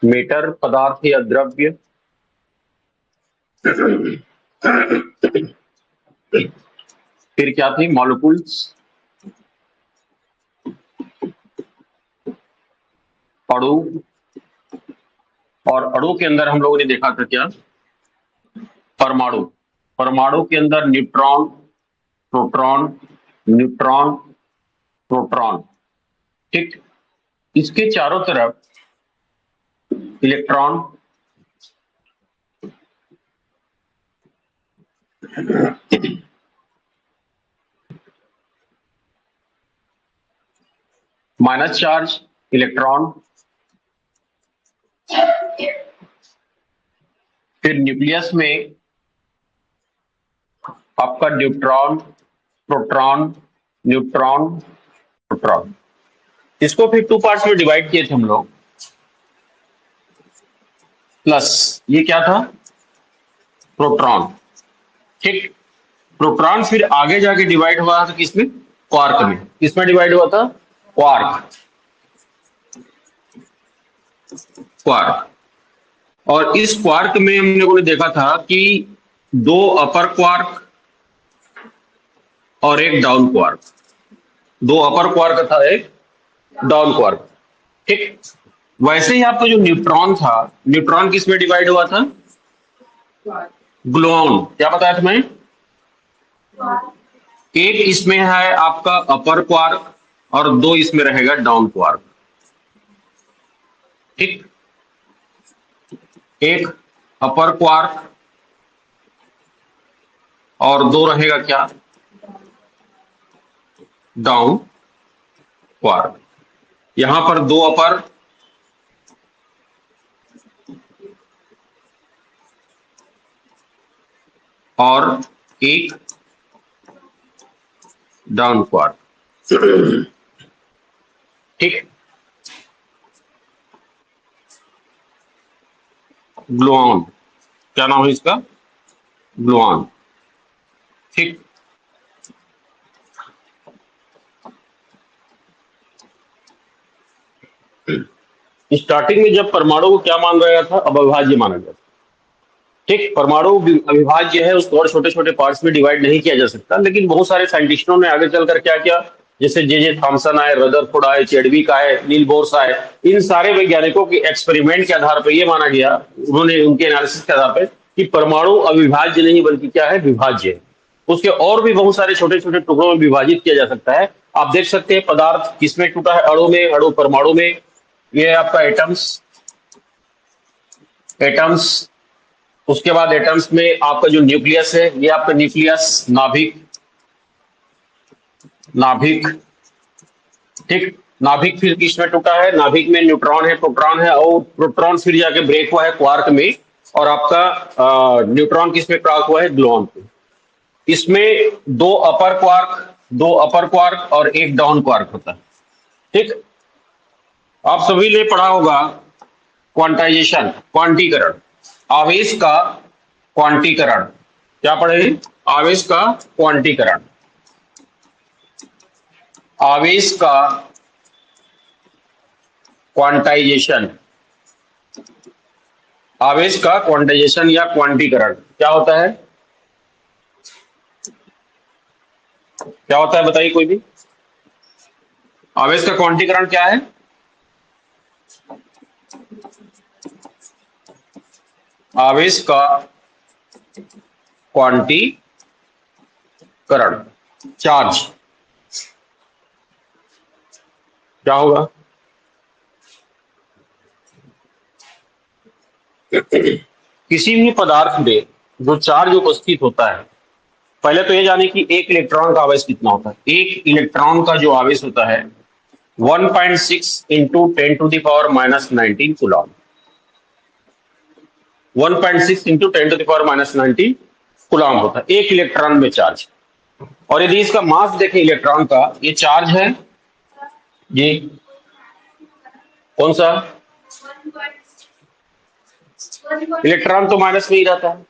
Matter पदार्थ या द्रव्य। फिर क्या थी? मॉलिक्यूल्स, अणु, और अणु के अंदर हम लोगों ने देखा था क्या? परमाणु। परमाणु के अंदर न्यूट्रॉन, प्रोटॉन, न्यूट्रॉन, प्रोटॉन। ठीक, इसके चारों तरफ इलेक्ट्रॉन, माइनस चार्ज, इलेक्ट्रॉन। फिर न्यूक्लियस में आपका न्यूट्रॉन, प्रोटॉन, न्यूट्रॉन, प्रोटॉन। इसको फिर टू पार्ट्स में डिवाइड किए थे हम लोग। प्लस ये क्या था? प्रोटॉन। ठीक, प्रोटॉन फिर आगे जाके डिवाइड हुआ था किसमें? क्वार्क में। किसमें डिवाइड हुआ था? क्वार्क। क्वार्क। और इस क्वार्क में हम लोगों ने देखा था कि दो अपर क्वार्क और एक डाउन क्वार्क। दो अपर क्वार्क था, एक डाउन क्वार्क। ठीक, वैसे ही आपका जो न्यूट्रॉन था, न्यूट्रॉन किस में डिवाइड हुआ था? ग्लूऑन। क्या बताया था मैं? एक इसमें है आपका अपर क्वार्क और दो इसमें रहेगा डाउन क्वार्क। ठीक, एक अपर क्वार्क और दो रहेगा क्या? Down quark. यहां पर दो अपर और एक डाउन क्वार्क। ठीक, ग्लूऑन। क्या नाम है इसका? ग्लूऑन। ठीक, स्टार्टिंग में जब परमाणु को क्या मान गया था? अविभाज्य माना गया था। ठीक, परमाणु अविभाज्य है, उसको और छोटे छोटे पार्ट्स में डिवाइड नहीं किया जा सकता। लेकिन बहुत सारे साइंटिस्टों ने आगे चलकर क्या किया, जैसे जे थॉमसन आए, रदरफोर्ड आए, चेडविक आए, नील बोर्स आए, इन सारे वैज्ञानिकों के एक्सपेरिमेंट के आधार पर यह माना गया, उन्होंने उनके एनालिसिस के आधार पर, कि परमाणु अविभाज्य नहीं बल्कि क्या है? विभाज्य है। उसके और भी बहुत सारे छोटे छोटे टुकड़ों में विभाजित किया जा सकता है। आप देख सकते हैं पदार्थ किसमें टूटा है? अणु में, अणु परमाणु में। ये है आपका एटम्स, एटम्स। उसके बाद एटम्स में आपका जो न्यूक्लियस है, ये आपका न्यूक्लियस, नाभिक, नाभिक। ठीक, नाभिक फिर किसमें टूटा है? नाभिक में न्यूट्रॉन है, प्रोटॉन है, और प्रोटॉन फिर जाके ब्रेक हुआ है क्वार्क में। और आपका न्यूट्रॉन किसमें क्रैक हुआ है? ग्लूऑन पे। इसमें दो अपर क्वार्क, दो अपर क्वार्क और एक डाउन क्वार्क होता है। ठीक, आप सभी ने पढ़ा होगा क्वांटाइजेशन, क्वांटीकरण, आवेश का क्वांटीकरण। क्या पढ़े? आवेश का क्वांटीकरण। आवेश का क्वांटाइजेशन। आवेश का क्वांटाइजेशन या क्वांटीकरण क्या होता है? क्या होता है बताइए कोई भी। आवेश का क्वांटीकरण क्या है? आवेश का क्वांटीकरण, चार्ज। क्या होगा? किसी भी पदार्थ में जो चार्ज उपस्थित होता है, पहले तो ये जाने कि एक इलेक्ट्रॉन का आवेश कितना होता है। एक इलेक्ट्रॉन का जो आवेश होता है 1.6 इंटू 10⁻⁻19 कूलॉम। 1.6 इंटू 10⁻⁻19 कूलॉम होता है एक इलेक्ट्रॉन में चार्ज। और यदि इसका मास देखें इलेक्ट्रॉन का, ये चार्ज है, ये कौन सा? इलेक्ट्रॉन तो माइनस में ही रहता है।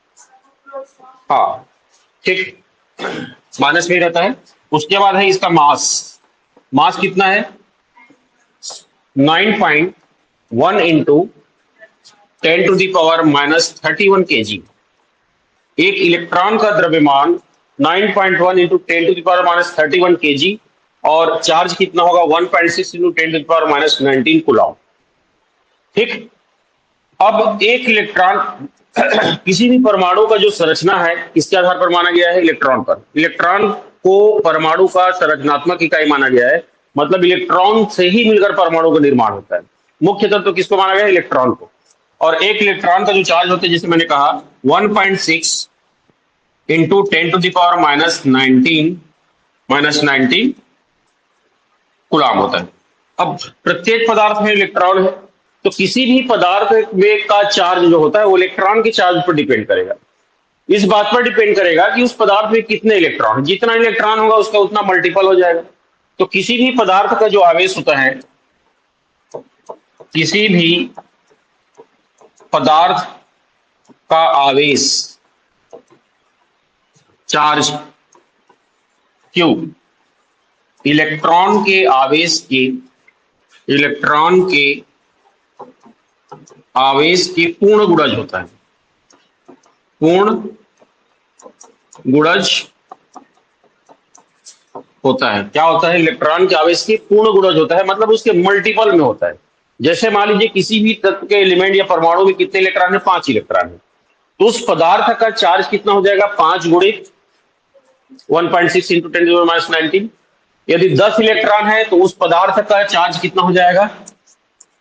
हाँ, ठीक, माइनस में ही रहता है। उसके बाद है इसका मास। मास कितना है? 9.1 इंटू 10⁻31 kg। एक इलेक्ट्रॉन का द्रव्यमान 9.1 इंटू 10⁻31 kg और चार्ज कितना होगा 1.6 इंटू 10⁻19 कूलॉम। ठीक। अब एक इलेक्ट्रॉन किसी भी परमाणु का जो संरचना है किसके आधार पर माना गया है, इलेक्ट्रॉन पर। इलेक्ट्रॉन को परमाणु का संरचनात्मक इकाई माना गया है, मतलब इलेक्ट्रॉन से ही मिलकर परमाणु का निर्माण होता है। मुख्य तत्व किसको माना गया है, इलेक्ट्रॉन को। और एक इलेक्ट्रॉन का जो चार्ज होता है, जैसे मैंने कहा 1.6 इंटू 10⁻19 कूलॉम होता है। अब प्रत्येक पदार्थ में इलेक्ट्रॉन है, तो किसी भी पदार्थ में का चार्ज जो होता है वो इलेक्ट्रॉन के चार्ज पर डिपेंड करेगा। इस बात पर डिपेंड करेगा कि उस पदार्थ में कितने इलेक्ट्रॉन हैं। जितना इलेक्ट्रॉन होगा उसका उतना मल्टीपल हो जाएगा। तो किसी भी पदार्थ का जो आवेश होता है, किसी भी पदार्थ का आवेश चार्ज Q इलेक्ट्रॉन के आवेश के पूर्ण गुणज होता है। पूर्ण गुणज होता है। क्या होता है, इलेक्ट्रॉन के आवेश के पूर्ण गुणज होता है, मतलब उसके मल्टीपल में होता है। जैसे मान लीजिए किसी भी तत्व के एलिमेंट या परमाणु में कितने इलेक्ट्रॉन है, 5 इलेक्ट्रॉन है, तो उस पदार्थ का चार्ज कितना हो जाएगा, 5 गुणित 1.6 इंटू 10⁻19। यदि 10 इलेक्ट्रॉन है तो उस पदार्थ का चार्ज कितना हो जाएगा,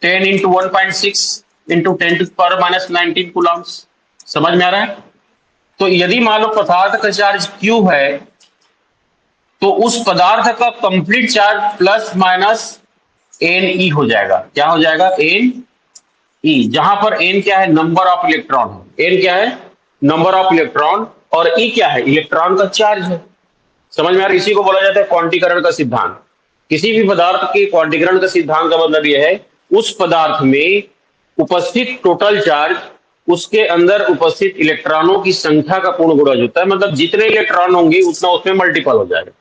10 इंटू 1.6 इंटू 10⁻19 कूलम्स। समझ में आ रहा है। तो यदि मान लो पदार्थ का चार्ज Q है, तो उस पदार्थ का complete charge plus minus Ne हो जाएगा। क्या हो जाएगा, Ne, जहां पर N क्या है, नंबर ऑफ इलेक्ट्रॉन है। N क्या है, नंबर ऑफ इलेक्ट्रॉन, और E क्या है, इलेक्ट्रॉन का चार्ज है। समझ में आ रहा है। इसी को बोला जाता है क्वांटीकरण का सिद्धांत। किसी भी पदार्थ के क्वांटीकरण का सिद्धांत का मतलब यह है उस पदार्थ में उपस्थित टोटल चार्ज उसके अंदर उपस्थित इलेक्ट्रॉनों की संख्या का पूर्ण गुणज होता है, मतलब जितने इलेक्ट्रॉन होंगे उतना उसमें मल्टीपल हो जाएगा।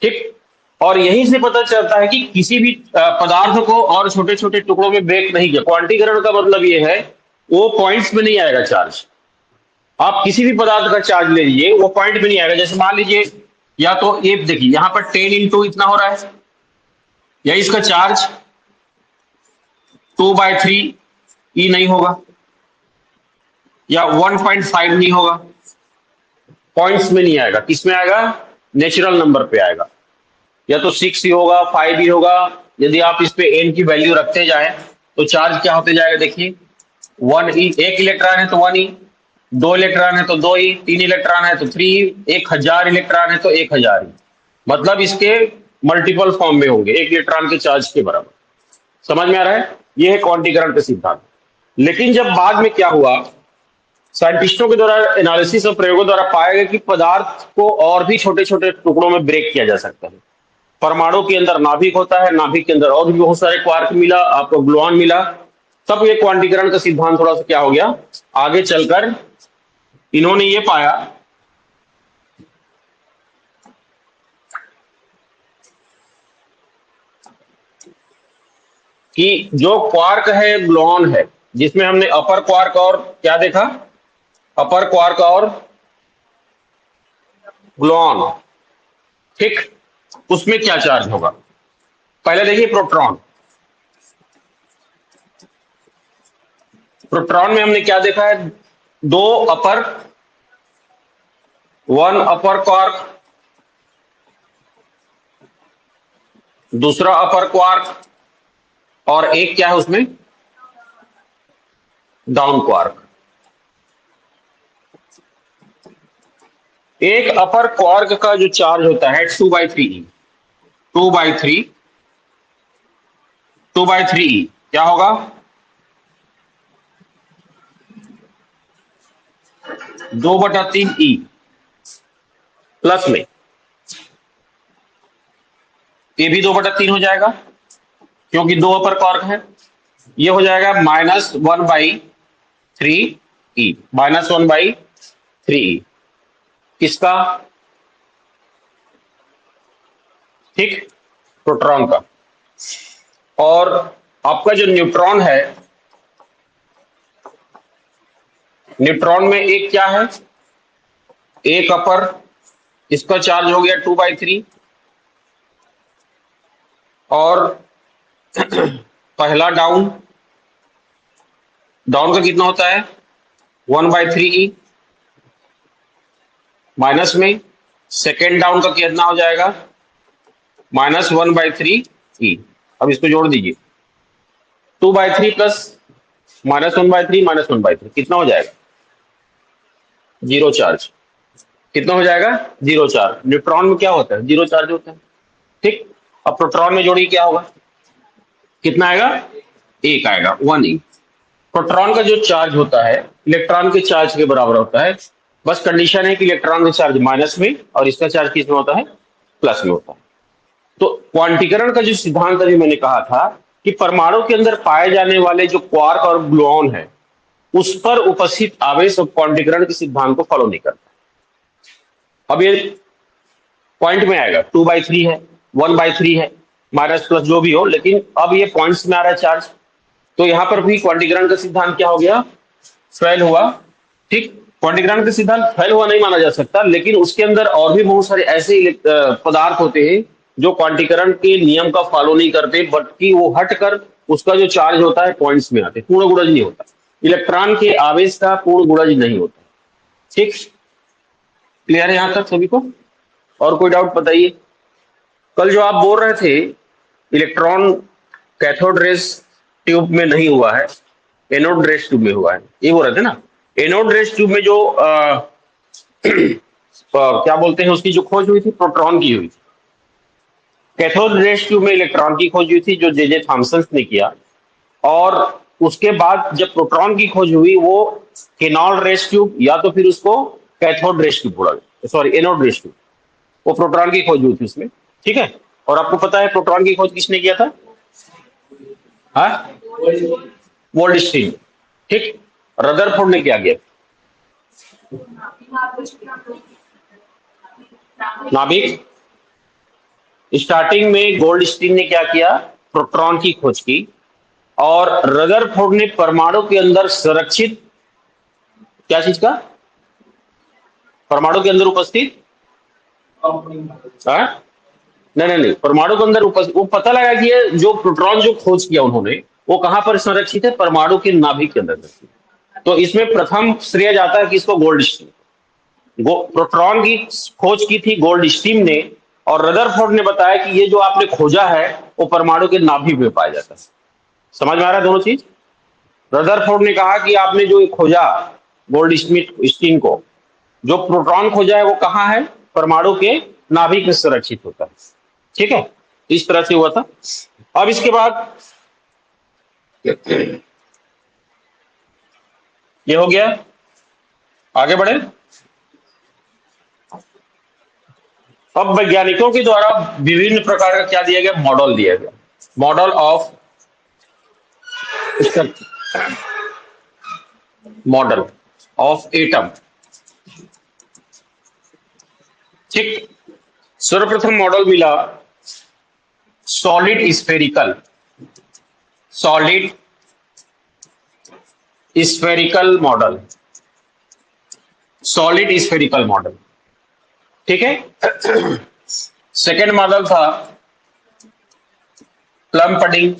ठीक। और यहीं से पता चलता है कि किसी भी पदार्थ को और छोटे छोटे टुकड़ों में ब्रेक नहीं किया। क्वांटीकरण का मतलब यह है वो पॉइंट्स में नहीं आएगा चार्ज। आप किसी भी पदार्थ का चार्ज ले लीजिए, वो पॉइंट में नहीं आएगा। जैसे मान लीजिए, या तो ये देखिए यहां पर 10 इंटू इतना हो रहा है, या इसका चार्ज 2/3 E नहीं होगा, या 1.5 नहीं होगा। पॉइंट्स में नहीं आएगा, किसमें आएगा, नेचुरल नंबर पे आएगा। या तो 6 ही होगा, 5 ही होगा। यदि आप इस पे n की वैल्यू रखते जाएं तो चार्ज क्या होते जाएगा, देखिए 1E। एक इलेक्ट्रॉन है तो 1E, 2 इलेक्ट्रॉन है तो 2E, 3 इलेक्ट्रॉन है तो 3E, 1000 इलेक्ट्रॉन है तो 1000E। मतलब इसके मल्टीपल फॉर्म में होंगे एक इलेक्ट्रॉन के चार्ज के बराबर। समझ में आ रहा है। यह है क्वांटीकरण का सिद्धांत। लेकिन जब बाद में क्या हुआ, साइंटिस्टों के द्वारा एनालिसिस और प्रयोगों द्वारा पाया गया कि पदार्थ को और भी छोटे छोटे टुकड़ों में ब्रेक किया जा सकता है। परमाणु के अंदर नाभिक होता है, नाभिक के अंदर और भी बहुत सारे क्वार्क मिला, आपको ग्लूऑन मिला। तब ये क्वांटीकरण का सिद्धांत थोड़ा सा क्या हो गया, आगे चलकर इन्होंने ये पाया कि जो क्वार्क है ग्लूऑन है, जिसमें हमने अपर क्वार्क और क्या देखा, अपर क्वार्क और ग्लूऑन। ठीक। उसमें क्या चार्ज होगा, पहले देखिए प्रोटॉन। प्रोटॉन में हमने क्या देखा है, 2 अपर, 1 अपर क्वार्क, दूसरा अपर क्वार्क, और एक क्या है उसमें डाउन क्वार्क। एक अपर क्वार्क का जो चार्ज होता है 2/3E, 2/3E क्या होगा, 2/3E प्लस में ये भी 2/3 हो जाएगा क्योंकि 2 अपर क्वार्क है। ये हो जाएगा -1/3E, -1/3E किसका, ठीक, प्रोटॉन का। और आपका जो न्यूट्रॉन है न्यूट्रॉन में एक क्या है, एक अपर, इसका चार्ज हो गया 2/3, और पहला डाउन, डाउन का कितना होता है 1/3 माइनस में, सेकेंड डाउन का कितना हो जाएगा -1/3 अब इसको जोड़ दीजिए, 2/3 प्लस -1/3 -1/3 कितना हो जाएगा, जीरो चार्ज। कितना हो जाएगा, जीरो चार्ज। न्यूट्रॉन में क्या होता है, जीरो चार्ज होता है। ठीक, अब प्रोटॉन में जोड़िए, क्या होगा, कितना आएगा, एक आएगा, 1 प्रोटॉन का जो चार्ज होता है इलेक्ट्रॉन के चार्ज के बराबर होता है। बस कंडीशन है कि इलेक्ट्रॉन का चार्ज माइनस में और इसका चार्ज किस में होता है, प्लस में होता है। तो क्वांटीकरण का जो सिद्धांत अभी मैंने कहा था कि परमाणु के अंदर पाए जाने वाले जो क्वार्क और ग्लूऑन है उस पर उपस्थित आवेश और क्वांटीकरण के सिद्धांत को फॉलो नहीं करता। अब ये पॉइंट में आएगा, 2/3 है, 1/3 है, माइनस प्लस जो भी हो, लेकिन अब ये पॉइंट्स में आ रहा है चार्ज, तो यहां पर भी क्वांटीकरण का सिद्धांत क्या हो गया, फेल हुआ। ठीक, क्वांटीकरण का सिद्धांत फेल हुआ नहीं माना जा सकता, लेकिन उसके अंदर और भी बहुत सारे ऐसे पदार्थ होते हैं जो क्वांटीकरण के नियम का फॉलो नहीं करते, बल्कि वो हटकर उसका जो चार्ज होता है पॉइंट्स में आते, पूर्ण गुणज नहीं होता, इलेक्ट्रॉन के आवेश का पूर्ण गुणज नहीं होता। ठीक, क्लियर है यहां तक सभी को, और कोई डाउट बताइए। कल जो आप बोल रहे थे इलेक्ट्रॉन कैथोड रेस ट्यूब में नहीं हुआ है, एनोड रेस ट्यूब में हुआ है, ये बोल रहे थे ना। एनोड रेस ट्यूब में जो क्या बोलते हैं उसकी जो खोज हुई थी, प्रोटॉन की हुई थी। कैथोड रेस ट्यूब में इलेक्ट्रॉन की खोज हुई थी जो जे थॉमसन ने किया, और उसके बाद जब प्रोटॉन की खोज हुई वो केनॉल रेस ट्यूब या तो फिर उसको कैथोड रेस ट्यूब बोला, सॉरी एनोड रेस ट्यूब, वो प्रोटॉन की खोज हुई थी उसमें। ठीक है, और आपको पता है प्रोटॉन की खोज किसने किया था, हाँ, वोल्डस्टीन। ठीक, रदरफोर्ड ने क्या किया, नाभिक। स्टार्टिंग में गोल्डस्टीन ने क्या किया, प्रोटॉन की खोज की, और रदरफोर्ड ने परमाणु के अंदर संरक्षित, क्या चीज का, परमाणु के अंदर उपस्थित, हाँ? नहीं, परमाणु के अंदर उपस्थित, वो पता लगा कि ये जो प्रोटॉन जो खोज किया उन्होंने वो कहां पर संरक्षित है, परमाणु के नाभिक के अंदर। तो इसमें प्रथम श्रेय जाता है किसको, गोल्डस्टीन। प्रोटॉन की खोज की थी गोल्डस्टीन ने, और रदरफोर्ड ने बताया कि ये जो आपने खोजा है वो परमाणु के नाभिक में पाया जाता है। समझ में आ रहा है दोनों चीज। रदरफोर्ड ने कहा कि आपने जो खोजा गोल्डस्टीन को, जो प्रोटॉन खोजा है वो कहाँ है, परमाणु के नाभिक में सुरक्षित होता है। ठीक है, इस तरह से हुआ था। अब इसके बाद ये हो गया, आगे बढ़े। अब वैज्ञानिकों के द्वारा विभिन्न प्रकार का क्या दिया गया, मॉडल दिया गया, model of model of atom. ठीक, सर्वप्रथम मॉडल मिला solid spherical, solid spherical model, solid spherical model. ठीक है, सेकेंड मॉडल था प्लम पडिंग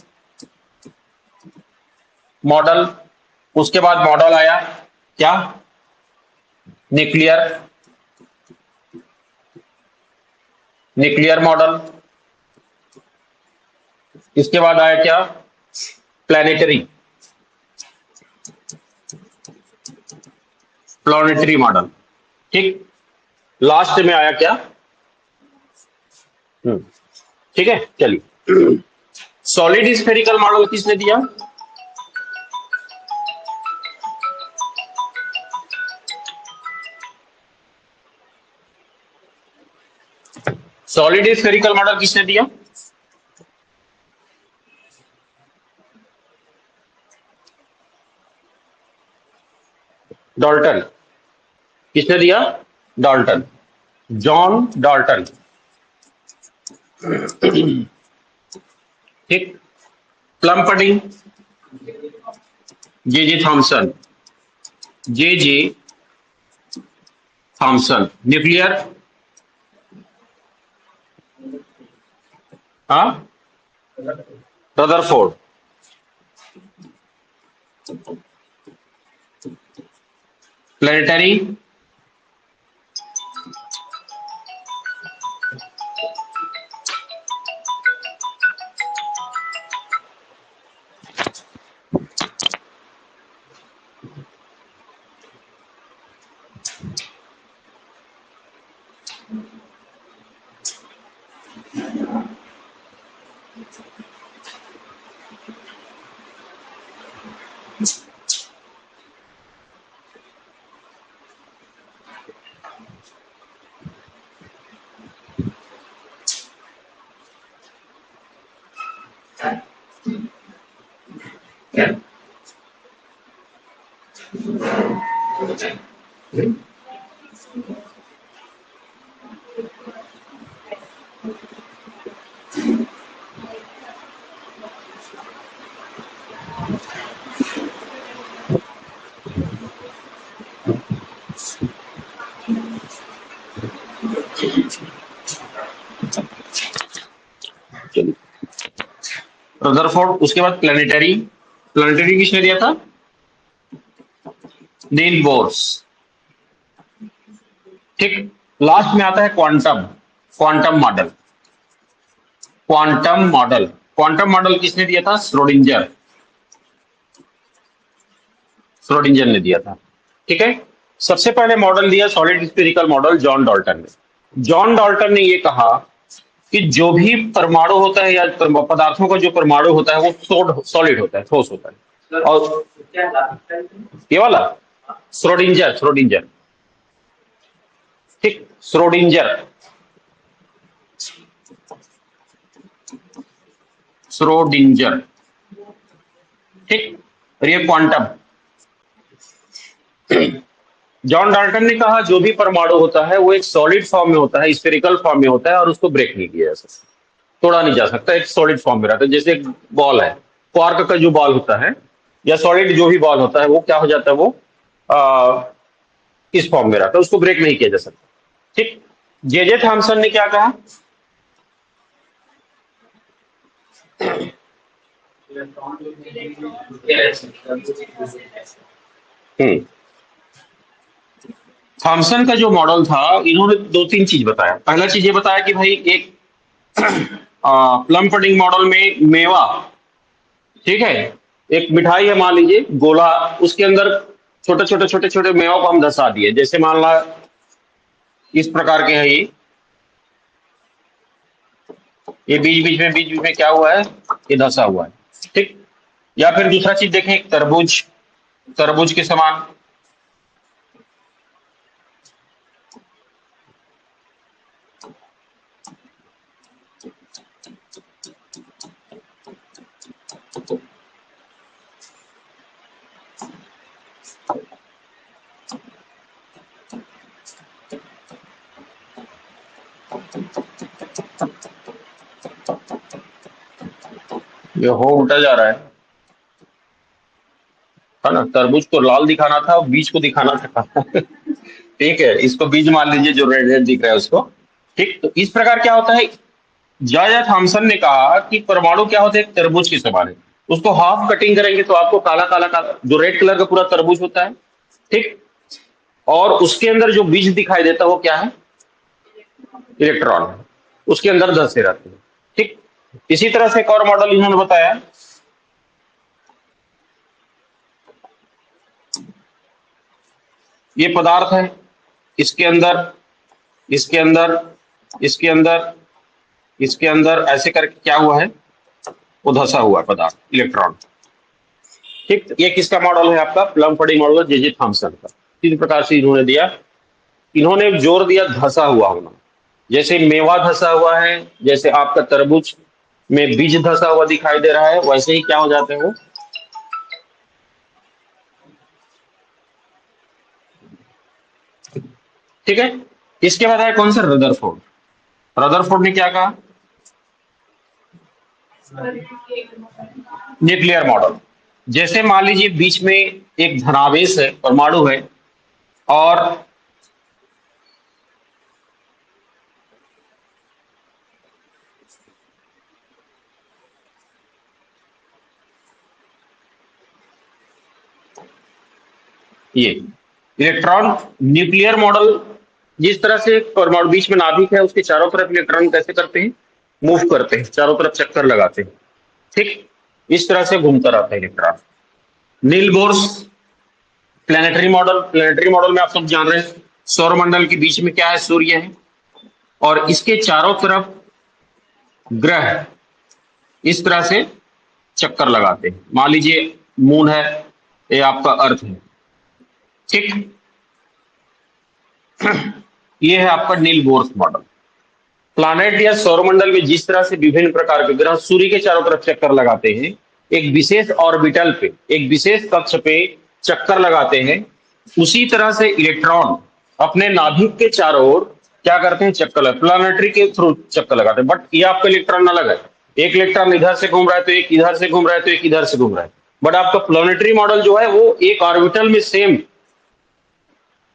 मॉडल। उसके बाद मॉडल आया क्या, न्यूक्लियर, न्यूक्लियर मॉडल। इसके बाद आया क्या, प्लैनेटरी, प्लैनेटरी मॉडल। ठीक, लास्ट में आया क्या, ठीक है, चलिए। सॉलिड स्फेरिकल मॉडल किसने दिया, सॉलिड स्फेरिकल मॉडल किसने दिया, डाल्टन। किसने दिया, डाल्टन, जॉन डाल्टन। ठीक, प्लम पडिंग, जे थॉमसन, जे जे थॉमसन। न्यूक्लियर, हाँ, रदरफोर्ड। Planetary, Rutherford. उसके बाद प्लेनेटरी। प्लेनेटरी किसने दिया था? नील बोर्स। ठीक। लास्ट में आता है quantum. Quantum model. Quantum model. Quantum model किसने दिया था? श्रोडिंजर। श्रोडिंजर ने दिया था। ठीक है। सबसे पहले मॉडल दिया solid spherical model John Dalton ने। जॉन डाल्टन ने यह कहा कि जो भी परमाणु होता है या पदार्थों का जो परमाणु होता है वो सॉलिड होता है, ठोस होता है। और ये वाला श्रोडिंजर। श्रोडिंजर। ठीक। श्रोडिंजर। श्रोडिंजर। ठीक। और ये क्वांटम। जॉन डाल्टन ने कहा जो भी परमाणु होता है वो एक सॉलिड फॉर्म में होता है, स्फेरिकल फॉर्म में होता है और उसको ब्रेक नहीं किया जा सकता, तोड़ा नहीं जा सकता, एक सॉलिड फॉर्म में रहता है। जैसे एक बॉल है, क्वार्क का जो बॉल होता है या सॉलिड जो भी बॉल होता है वो क्या हो जाता है, वो आ, इस फॉर्म में रहता है, उसको ब्रेक नहीं किया जा सकता। ठीक। जे जे थॉमसन ने क्या कहा? हम्म। थॉमसन का जो मॉडल था, इन्होंने दो तीन चीज बताया। पहला चीज ये बताया कि भाई एक प्लम पडिंग मॉडल में मेवा, ठीक है, एक मिठाई है मान लीजिए गोला, उसके अंदर छोटे छोटे छोटे छोटे मेवा को हम धसा दिए, जैसे मान ला इस प्रकार के है ये बीच बीच में क्या हुआ है, ये धसा हुआ है। ठीक। या फिर दूसरा चीज देखें, एक तरबूज, तरबूज के समान। ये हो उल्टा जा रहा है ना? तरबूज को लाल दिखाना था, बीज को दिखाना था। ठीक है, इसको बीज मान लीजिए जो रेड रेड दिख रहा है उसको। ठीक। तो इस प्रकार क्या होता है, जॉर्ज थॉमसन ने कहा कि परमाणु क्या होता है, एक तरबूज के समान है। उसको हाफ कटिंग करेंगे तो आपको काला काला काला जो रेड कलर का पूरा तरबूज होता है। ठीक। और उसके अंदर जो बीज दिखाई देता है वो क्या है? इलेक्ट्रॉन है। उसके अंदर धंसे रहते हैं। ठीक। इसी तरह से एक और मॉडल इन्होंने बताया, ये पदार्थ है, इसके अंदर, इसके अंदर, इसके अंदर, इसके अंदर ऐसे करके क्या हुआ है, वो धंसा हुआ है पदार्थ, इलेक्ट्रॉन। ठीक। ये किसका मॉडल है? आपका प्लम पडिंग मॉडल, जे जे थॉमसन का। तीन प्रकार से इन्होंने दिया। इन्होंने जोर दिया धसा हुआ होना, जैसे मेवा धसा हुआ है, जैसे आपका तरबूज में बीज धसा हुआ दिखाई दे रहा है, वैसे ही क्या हो जाते हैं वो। ठीक है। इसके बाद है कौन सा? रदरफोर्ड। रदरफोर्ड ने क्या कहा? Nuclear model. जैसे मान लीजिए बीच में एक धनावेश है, परमाणु है, और ये इलेक्ट्रॉन न्यूक्लियर मॉडल, जिस तरह से परमाणु बीच में नाभिक है उसके चारों तरफ इलेक्ट्रॉन कैसे करते हैं, मूव करते हैं, चारों तरफ चक्कर लगाते हैं। ठीक, इस तरह से घूमता रहता है electron. Niels Bohr's planetary model, planetary model में आप सब जान रहे हैं सौरमंडल के बीच में क्या है, सूर्य है, और इसके चारों तरफ ग्रह इस तरह से चक्कर लगाते हैं। मान लीजिए मून है, ये आपका अर्थ है। ठीक, ये है आपका नील बोर्स मॉडल। प्लानेट या सौरमंडल में जिस तरह से विभिन्न प्रकार के ग्रह सूर्य के चारों तरफ चक्कर लगाते हैं, एक विशेष ऑर्बिटल पे, एक विशेष कक्ष पे चक्कर लगाते हैं, उसी तरह से इलेक्ट्रॉन अपने नाभिक के चारों ओर क्या करते हैं, चक्कर लगाते, प्लानेटरी के थ्रू चक्कर लगाते हैं। बट ये आपका इलेक्ट्रॉन अलग है, एक इलेक्ट्रॉन इधर से घूम रहा है तो एक इधर से घूम रहा है तो एक इधर से घूम रहा है। बट आपका प्लानेटरी मॉडल जो है वो एक ऑर्बिटल में सेम,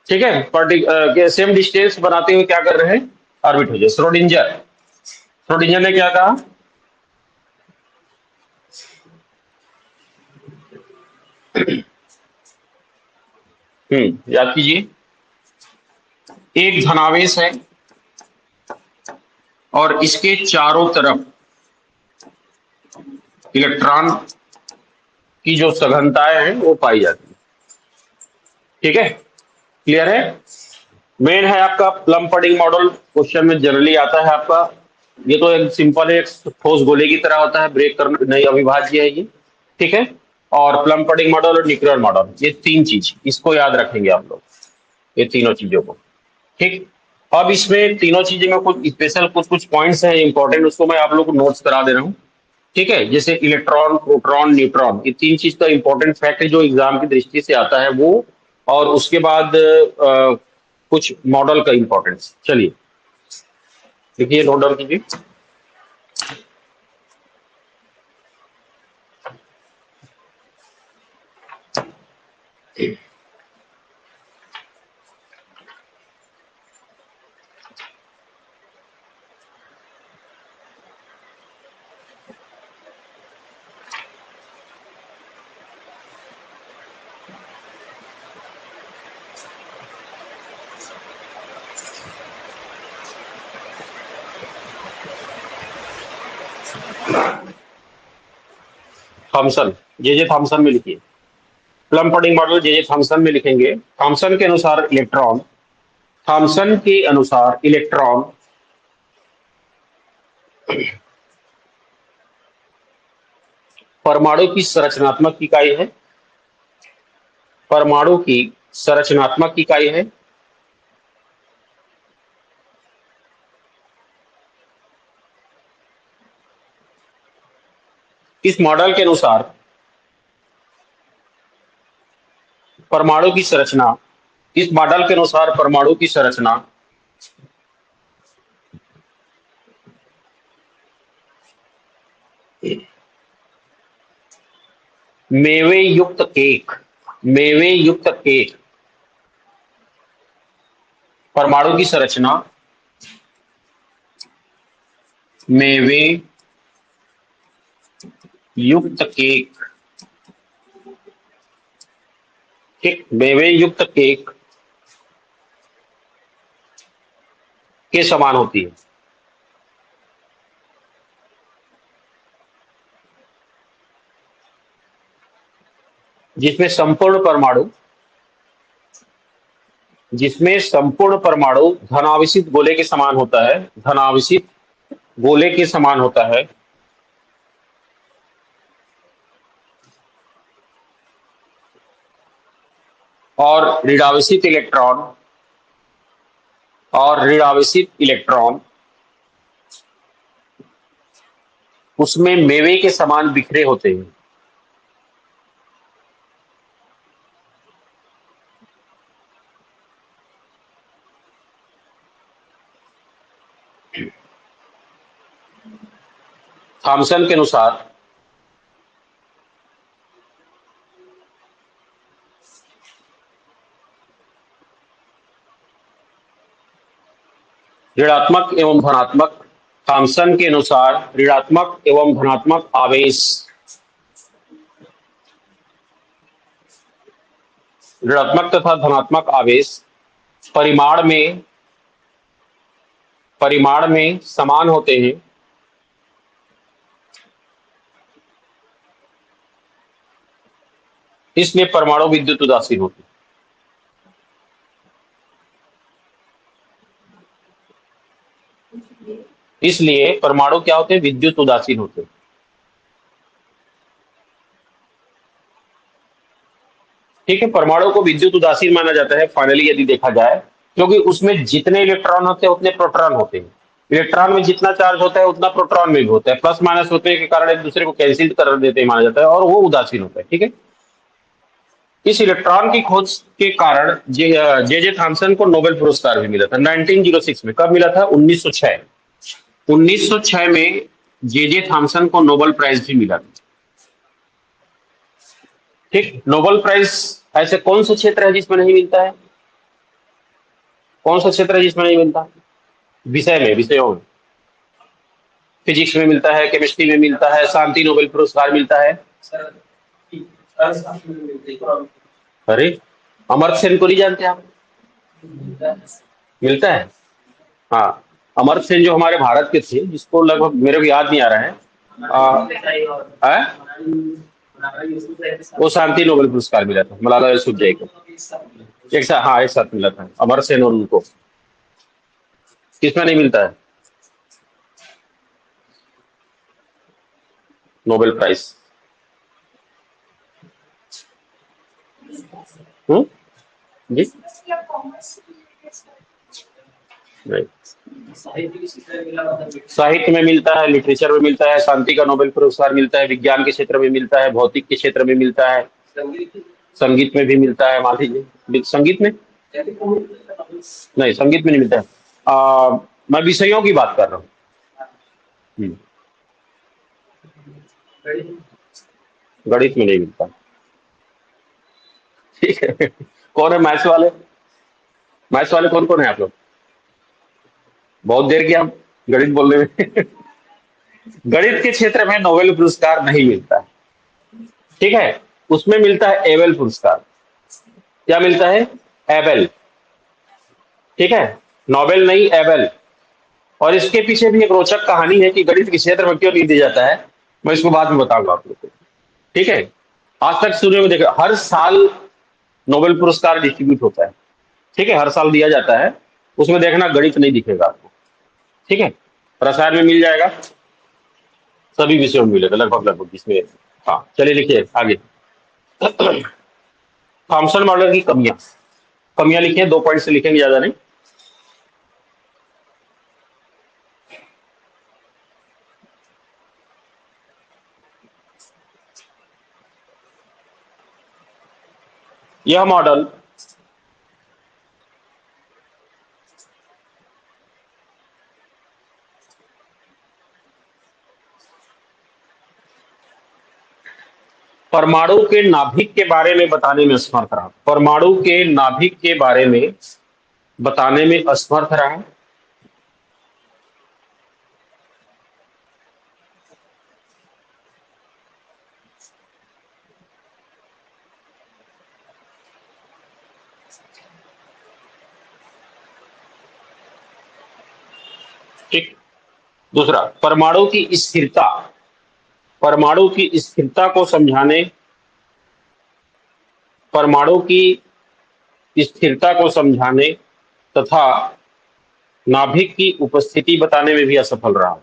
ठीक है, सेम डिस्टेंस बनाते हुए क्या कर रहे हैं, ऑर्बिट हो जाए। श्रोडिंजर, श्रोडिंजर ने क्या कहा, याद कीजिए, एक धनावेश है और इसके चारों तरफ इलेक्ट्रॉन की जो सघनताएं हैं वो पाई जाती है। ठीक है, क्लियर है। मेन है आपका प्लम पडिंग मॉडल, क्वेश्चन में जनरली आता है आपका। ये तो एक सिंपल है, ठोस गोले की तरह होता है, ब्रेक करना नहीं, अविभाज्य है ये। ठीक है, और प्लम पडिंग मॉडल और न्यूक्लियर मॉडल, ये तीन चीज इसको याद रखेंगे आप लोग, ये तीनों चीजों को। ठीक, अब इसमें तीनों चीजें में कुछ स्पेशल कुछ कुछ पॉइंट्स हैं इंपॉर्टेंट, उसको मैं आप लोग को नोट्स करा दे रहा हूँ। ठीक है, जैसे इलेक्ट्रॉन, प्रोटॉन, न्यूट्रॉन, ये तीन चीज का इंपॉर्टेंट फैक्ट है जो एग्जाम की दृष्टि से आता है वो, और उसके बाद कुछ मॉडल का इंपॉर्टेंस। चलिए देखिए, नोट डाउन कीजिए। थॉमसन, जे थॉमसन में लिखिए, plum pudding model J Thomson में लिखेंगे। थॉमसन के अनुसार इलेक्ट्रॉन, थॉमसन के अनुसार इलेक्ट्रॉन परमाणु की संरचनात्मक इकाई है, परमाणु की संरचनात्मक इकाई है। इस मॉडल के अनुसार परमाणु की संरचना, इस मॉडल के अनुसार परमाणु की संरचना मेवे युक्त केक, मेवे युक्त केक, परमाणु की संरचना मेवे युक्त केक। ठीक, मेवे युक्त केक के समान होती है, जिसमें संपूर्ण परमाणु, जिसमें संपूर्ण परमाणु धनावेशित गोले के समान होता है, धनावेशित गोले के समान होता है, और ऋणावेशित इलेक्ट्रॉन, और ऋणावेशित इलेक्ट्रॉन उसमें मेवे के समान बिखरे होते हैं। थॉमसन के अनुसार ऋणात्मक एवं धनात्मक। थॉमसन के अनुसार ऋणात्मक एवं धनात्मक आवेश, ऋणात्मक तथा धनात्मक आवेश परिमाण में समान होते हैं, इसलिए परमाणु विद्युत उदासीन होते हैं। इसलिए परमाणु क्या होते हैं? विद्युत उदासीन होते हैं। ठीक है, परमाणु को विद्युत उदासीन माना जाता है फाइनली यदि देखा जाए, क्योंकि उसमें जितने इलेक्ट्रॉन होते हैं उतने प्रोटॉन होते हैं। इलेक्ट्रॉन में जितना चार्ज होता है उतना प्रोटॉन में भी होता है, प्लस माइनस होते के कारण एक दूसरे को कैंसिल कर देते हैं माना जाता है, और वो उदासीन होता है। ठीक है, इस इलेक्ट्रॉन की खोज के कारण जे जे थॉमसन को नोबेल पुरस्कार भी मिला था 1906 में। कब मिला था? 1906। 1906 में जे जे थॉमसन को नोबेल प्राइज भी मिला था। ठीक, नोबेल प्राइज ऐसे कौन सा क्षेत्र है जिसमें नहीं मिलता है? कौन सा क्षेत्र है जिसमें नहीं मिलता? विषयों में। फिजिक्स में मिलता है, केमिस्ट्री में मिलता है, शांति नोबेल पुरस्कार मिलता है। अरे, अमर्त्य सेन को नहीं जानते आप? मिलता है। हाँ, अमर्त्य सेन जो हमारे भारत के थे, जिसको लगभग मेरे को याद नहीं आ रहा है, वो शांति नोबेल पुरस्कार मिला था मलाला यूसुफजई को। एक साथ, हाँ, एक साथ मिला था अमर्त्य सेन और उनको। किसमें नहीं मिलता है नोबेल प्राइज? जी नहीं, साहित्य में मिलता है, लिटरेचर में मिलता है, शांति का नोबेल पुरस्कार मिलता है, विज्ञान के क्षेत्र में मिलता है, भौतिक के क्षेत्र में मिलता है, संगीत में भी मिलता है। मान लीजिए संगीत में नहीं, संगीत में नहीं मिलता है। मैं विषयों की बात कर रहा हूँ। गणित में नहीं मिलता। ठीक है, कौन है मैथ्स वाले? मैथ्स वाले कौन कौन है आप लोग? बहुत देर किया गणित बोलने में। गणित के क्षेत्र में नोबेल पुरस्कार नहीं मिलता है। ठीक है, उसमें मिलता है एबेल पुरस्कार। क्या मिलता है? एबेल। ठीक है, नोबेल नहीं, एबेल। और इसके पीछे भी एक रोचक कहानी है कि गणित के क्षेत्र में क्यों नहीं दिया जाता है, मैं इसको बाद में बताऊंगा आप लोग को। ठीक है, आज तक सुने में देखा, हर साल नोबेल पुरस्कार डिस्ट्रीब्यूट होता है। ठीक है, हर साल दिया जाता है, उसमें देखना गणित नहीं दिखेगा आपको। ठीक है, रसायन में मिल जाएगा, सभी विषयों में मिलेगा लगभग लगभग जिसमें। हाँ, चलिए लिखिए आगे। थॉमसन मॉडल की कमियां, कमियां लिखिए, 2 पॉइंट से लिखेंगे, ज्यादा नहीं। यह मॉडल परमाणु के नाभिक के बारे में बताने में असमर्थ रहा। परमाणु के नाभिक के बारे में बताने में असमर्थ रहा। ठीक, दूसरा, परमाणु की स्थिरता को समझाने, परमाणु की स्थिरता को समझाने तथा नाभिक की उपस्थिति बताने में भी असफल रहा।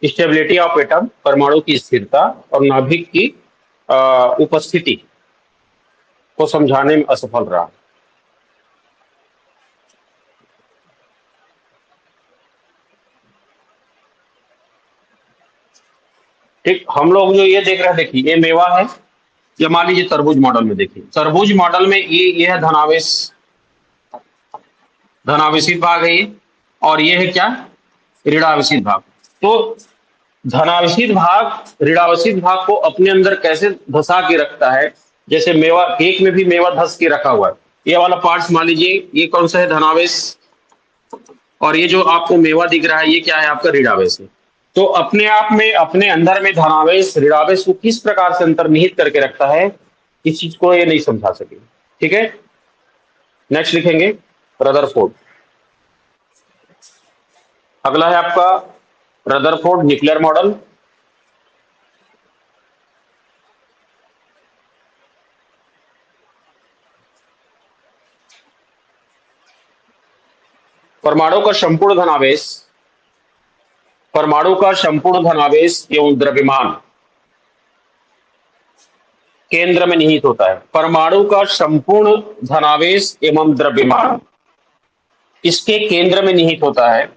स्टेबिलिटी ऑफ एटम, परमाणु की स्थिरता और नाभिक की उपस्थिति को समझाने में असफल रहा। ठीक, हम लोग जो ये देख रहे हैं, देखिए ये मेवा है, या मान लीजिए तरबूज मॉडल में देखिए, तरबूज मॉडल में ये है धनावेश, धनावेशित भाग है ये, और ये है क्या? ऋणावेशित भाग। तो धनावेशित भाग ऋणावेशित भाग को अपने अंदर कैसे धसा के रखता है। जैसे मेवा, केक में भी मेवा धस के रखा हुआ है। ये वाला पार्ट्स मान लीजिए, ये कौन सा है, धनावेश, और ये जो आपको मेवा दिख रहा है ये क्या है, आपका ऋणावेश है। तो अपने आप में, अपने अंदर में धनावेश ऋणावेश को किस प्रकार से अंतर्निहित करके रखता है, इस चीज को ये नहीं समझा सके। ठीक है, नेक्स्ट लिखेंगे रदरफोर्ड। अगला है आपका रदरफोर्ड न्यूक्लियर मॉडल। परमाणु का संपूर्ण धनावेश, परमाणु का संपूर्ण धनावेश एवं द्रव्यमान केंद्र में निहित होता है। परमाणु का संपूर्ण धनावेश एवं द्रव्यमान इसके केंद्र में निहित होता है,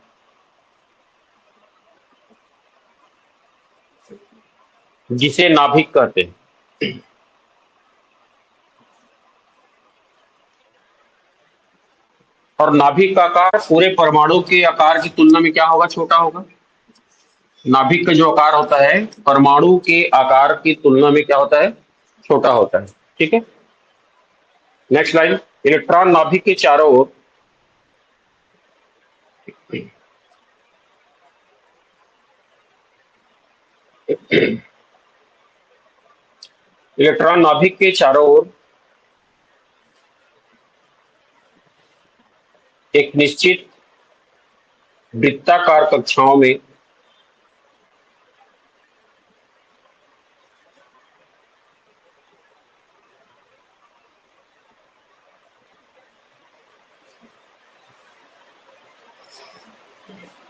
जिसे नाभिक कहते हैं। और नाभिक का आकार पूरे परमाणु के आकार की तुलना में क्या होगा, छोटा होगा। नाभिक का जो आकार होता है परमाणु के आकार की तुलना में क्या होता है, छोटा होता है। ठीक है, नेक्स्ट लाइन। इलेक्ट्रॉन नाभिक के चारों ओर इलेक्ट्रॉन नाभिक के चारों ओर एक निश्चित वृत्ताकार कक्षाओं में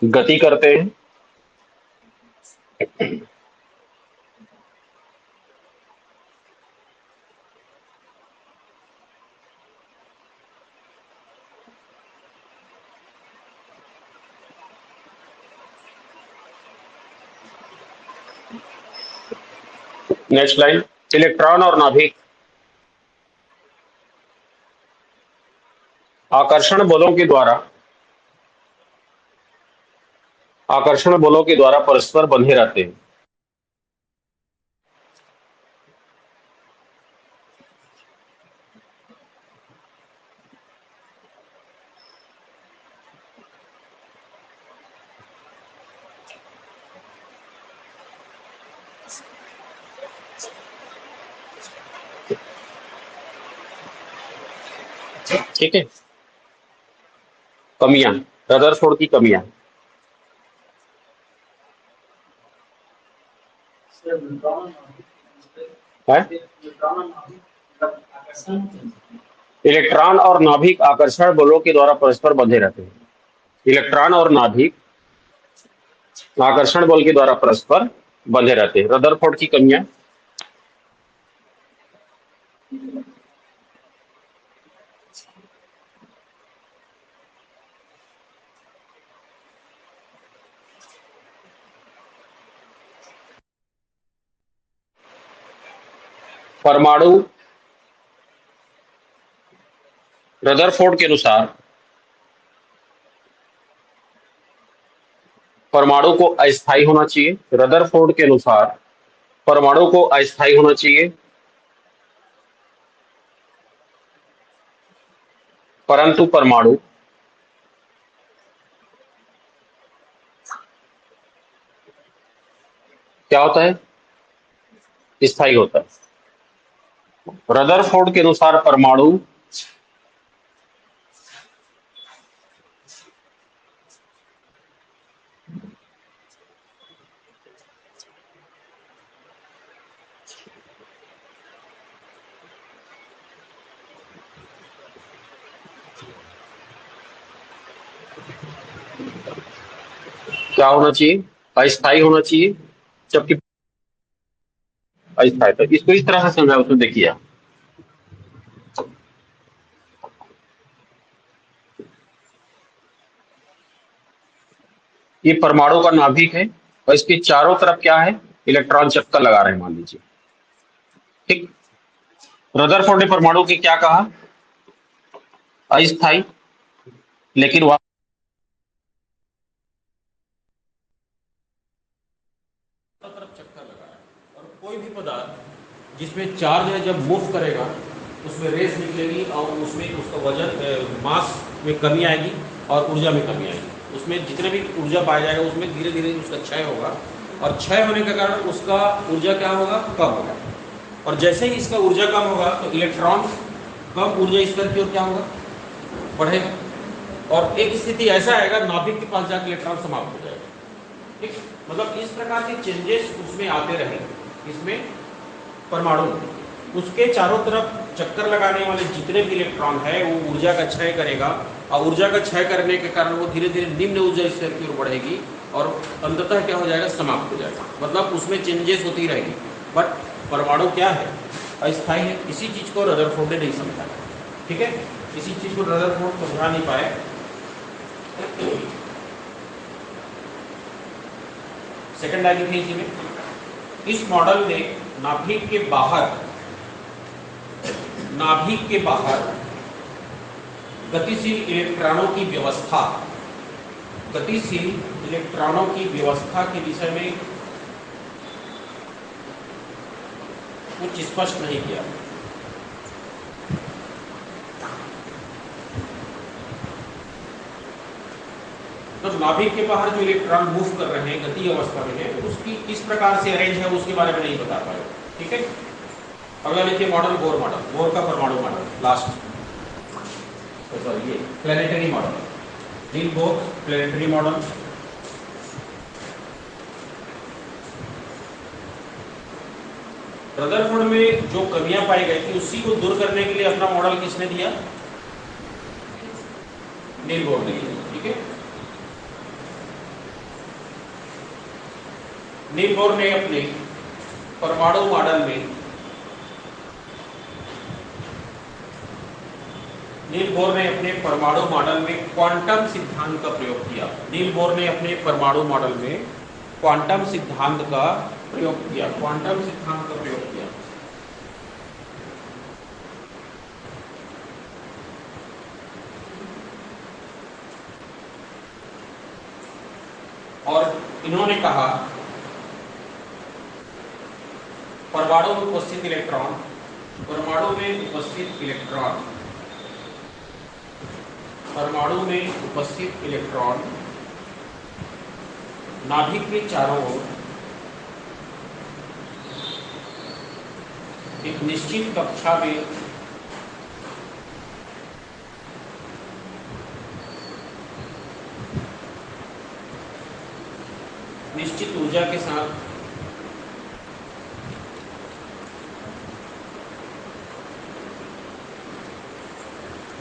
गति करते हैं। Next line. इलेक्ट्रॉन और नाभिक आकर्षण बलों के द्वारा परस्पर बंधे रहते हैं। ठीक है, कमियां, रदरफोर्ड की कमियां है। इलेक्ट्रॉन और नाभिक आकर्षण बलों के द्वारा परस्पर बंधे रहते हैं। इलेक्ट्रॉन और नाभिक आकर्षण बल के द्वारा परस्पर बंधे रहते हैं। रदरफोर्ड की कमियां, परमाणु, रदरफोर्ड के अनुसार परमाणु को अस्थायी होना चाहिए। रदरफोर्ड के अनुसार परमाणु को अस्थायी होना चाहिए, परंतु परमाणु क्या होता है, स्थायी होता है। रदरफोर्ड के अनुसार परमाणु क्या होना चाहिए, अस्थायी होना चाहिए, जबकि अस्थायी। तो इसको इस तरह से समझा, उसमें देखिए आप, ये परमाणु का नाभिक है और इसके चारों तरफ क्या है, इलेक्ट्रॉन चक्कर लगा रहे हैं मान लीजिए। ठीक, रदरफोर्ड ने परमाणु के क्या कहा, अस्थायी, लेकिन, जिसमें चार्ज है जब मूव करेगा उसमें रेस निकलेगी और उसमें उसका वजन मास में कमी आएगी और ऊर्जा में कमी आएगी। उसमें जितने भी ऊर्जा पाया जाएगा उसमें धीरे धीरे उसका क्षय होगा और क्षय होने के कारण उसका ऊर्जा क्या होगा, कम होगा। और जैसे ही इसका ऊर्जा कम होगा तो इलेक्ट्रॉन कम ऊर्जा स्तर की ओर क्या होगा, बढ़ेगा। और एक स्थिति ऐसा आएगा नाभिक के पास जाकर इलेक्ट्रॉन समाप्त हो जाएगा। ठीक, मतलब इस प्रकार के चेंजेस उसमें आते रहेंगे। इसमें परमाणु उसके चारों तरफ चक्कर लगाने वाले जितने भी इलेक्ट्रॉन है वो ऊर्जा का क्षय करेगा और ऊर्जा का क्षय करने के कारण वो धीरे धीरे निम्न ऊर्जा स्तर की ओर बढ़ेगी और अंततः क्या हो जाएगा, समाप्त हो जाएगा। मतलब उसमें चेंजेस होती रहेगी। बट परमाणु क्या है, अस्थायी है। इसी चीज को रदरफोर्ड ने नहीं समझा। ठीक है, इसी चीज को रदरफोर्ड समझा नहीं पाए। सेकंड आगे भेजिए में इस मॉडल में नाभिक के बाहर गतिशील इलेक्ट्रॉनों की व्यवस्था, गतिशील इलेक्ट्रॉनों की व्यवस्था के विषय में कुछ स्पष्ट नहीं किया। तो नाभिक के बाहर जो इलेक्ट्रॉन मूव कर रहे हैं गति अवस्था में है, उसकी किस प्रकार से अरेंज है उसके बारे में नहीं बता पाए। ठीक है, अगला लिखिए मॉडल, बोर मॉडल, बोर का परमाणु मॉडल, लास्ट सॉरी ये planetary model, Niels Bohr planetary model. Rutherford में जो कमियां पाई गई थी उसी को दूर करने के लिए अपना मॉडल किसने दिया, नील बोर ने दिया। ठीक है, नील बोर ने अपने परमाणु मॉडल में क्वांटम सिद्धांत का प्रयोग किया। नील बोर ने अपने परमाणु मॉडल में क्वांटम सिद्धांत का प्रयोग किया, क्वांटम सिद्धांत का प्रयोग किया। और इन्होंने कहा परमाणु में उपस्थित इलेक्ट्रॉन नाभिक के चारों ओर एक निश्चित कक्षा में निश्चित ऊर्जा के साथ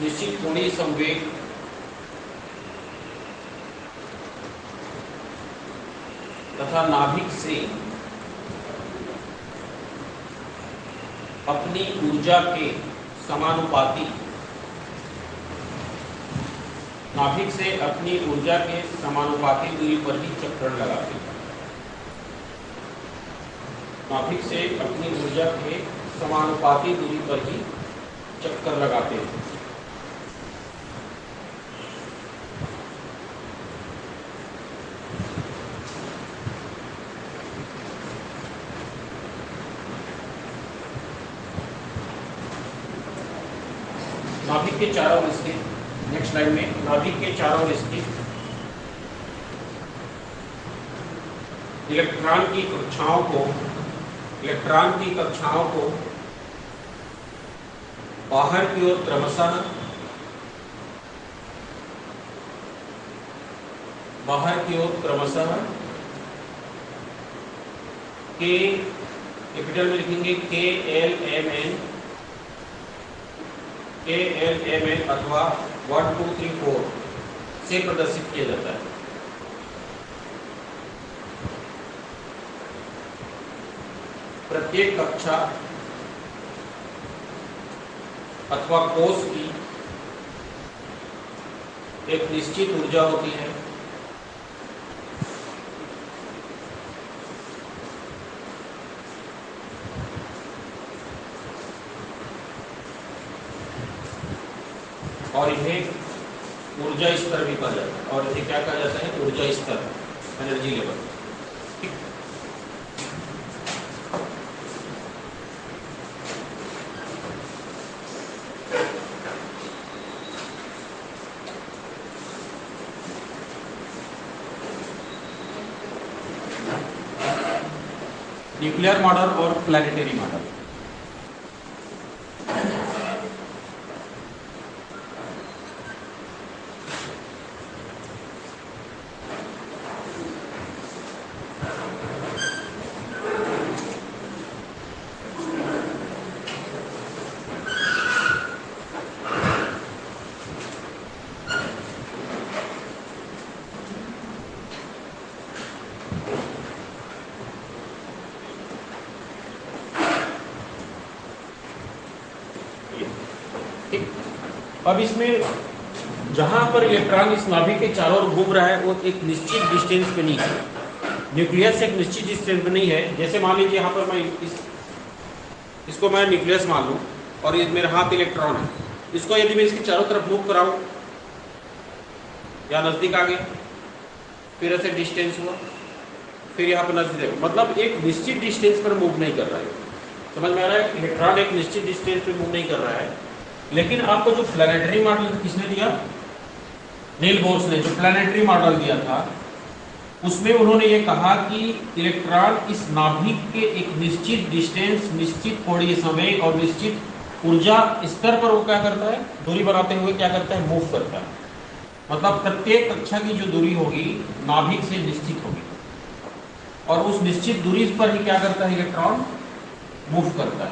निश्चित कोणीय संवेग तथा नाभिक से अपनी ऊर्जा के समानुपाती दूरी पर ही चक्कर लगाते हैं। नाभिक से अपनी ऊर्जा के समानुपाती दूरी पर ही चक्कर लगाते हैं। नाभिक के चारों ओर स्थित, नेक्स्ट लाइन में नाभिक के चारों ओर स्थित इलेक्ट्रॉन की कक्षाओं को बाहर की ओर क्रमशः के कैपिटल में लिखेंगे KLMN अथवा 1 2 3 4 से प्रदर्शित किया जाता है। प्रत्येक कक्षा अथवा कोष की एक निश्चित ऊर्जा होती है। और इन्हें ऊर्जा स्तर भी कहा जाता है, और इन्हें क्या कहा जाता है, ऊर्जा स्तर, एनर्जी लेवल। न्यूक्लियर मॉडल और प्लानिटरी मॉडल। ठीक, अब इसमें जहां पर इलेक्ट्रॉन इस नाभिक के चारों ओर घूम रहा है वो एक निश्चित डिस्टेंस पे नहीं है, न्यूक्लियस एक निश्चित डिस्टेंस पे नहीं है। जैसे मान लीजिए यहाँ पर मैं इसको मैं न्यूक्लियस मान लूँ और ये मेरे हाथ इलेक्ट्रॉन है, इसको यदि मैं इसके चारों तरफ मूव कराऊँ या नज़दीक आ गया, फिर ऐसे डिस्टेंस हुआ, फिर यहाँ पर नज़दीक, मतलब एक निश्चित डिस्टेंस पर मूव नहीं कर रहा है। समझ में आ रहा है? इलेक्ट्रॉन एक निश्चित डिस्टेंस पे मूव नहीं कर रहा है। लेकिन आपको जो प्लानिटरी मॉडल किसने दिया, नील बोर्स ने जो प्लानिटरी मॉडल दिया था, उसमें उन्होंने ये कहा कि इलेक्ट्रॉन इस नाभिक के एक निश्चित डिस्टेंस, निश्चित कोणीय संवेग और निश्चित ऊर्जा स्तर पर वो क्या करता है, दूरी बनाते हुए क्या करता है, मूव करता है। मतलब प्रत्येक कक्षा की जो दूरी होगी नाभिक से निश्चित होगी और उस निश्चित दूरी पर ही क्या करता है, इलेक्ट्रॉन मूव करता है।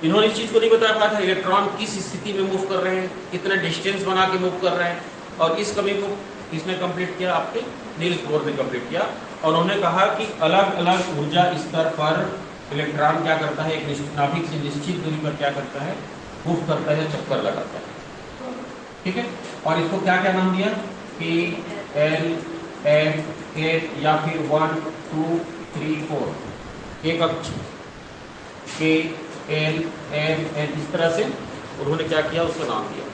इन्होंने इस चीज को नहीं बता पाया था इलेक्ट्रॉन किस स्थिति में मूव कर रहे हैं, कितना डिस्टेंस बना के मूव कर रहे हैं, और इस कमी को किसने कंप्लीट किया, आपके नील्स बोर ने कंप्लीट किया। और उन्होंने कहा कि अलग अलग ऊर्जा स्तर पर इलेक्ट्रॉन क्या करता है, एक नाभिक से निश्चित दूरी पर क्या करता है, मूव करता है, चक्कर लगाता है। ठीक है, और इसको क्या क्या नाम दिया, K, L, M, K या फिर 1, 2, 3, 4 एक अक्ष K, L, M, N, इस तरह से उन्होंने क्या किया, उसका नाम दिया।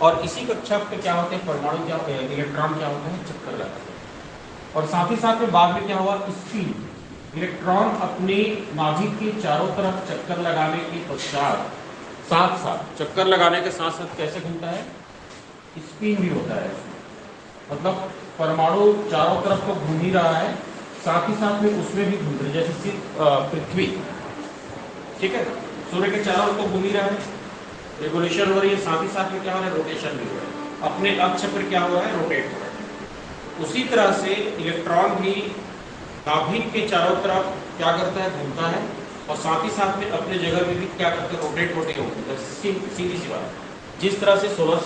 और इसी कक्षा पे क्या होते हैं, परमाणु क्या होते हैं, इलेक्ट्रॉन क्या होते हैं, चक्कर लगाते हैं। और साथ ही साथ में बाद में क्या हुआ, स्पिन, इलेक्ट्रॉन अपने नाभिक के चारों तरफ चक्कर लगाने के पश्चात साथ साथ चक्कर लगाने के साथ साथ कैसे घूमता है, स्पिन भी होता है। मतलब परमाणु चारों तरफ तो घूम ही रहा है, साथ ही साथ में उसमें भी घूम रहे, जैसे पृथ्वी, ठीक है, सूर्य के चारों ओर तो घूम ही रहा है, रेगुलेशन हो रही है, साथ ही साथ में क्या हो रहा है, रोटेशन भी हो रहा है, अपने अक्ष पर क्या हो रहा है, रोटेट हो रहा है। उसी तरह से इलेक्ट्रॉन भी नाभिक के चारों तरफ क्या करता है, घूमता है, और साथ ही साथ में अपने जगह में भी क्या करते हैं, रोटेट होते हैं। सीधी सी बात, जिस तरह से सोलर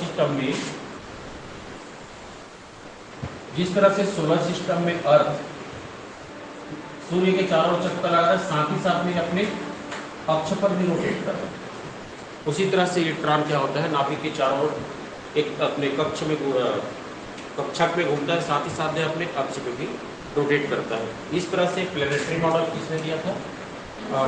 सिस्टम में अर्थ सूर्य के चारों चक्कर लगा रहा है, साथ ही साथ में अपने अक्ष पर भी रोटेट कर रहा है, उसी तरह से इलेक्ट्रॉन क्या होता है, नाभिक के चारों ओर एक अपने कक्षक में घूमता है, साथ ही साथ में अपने अक्ष पे भी रोटेट करता है। इस तरह से प्लैनेटरी मॉडल किसने दिया था,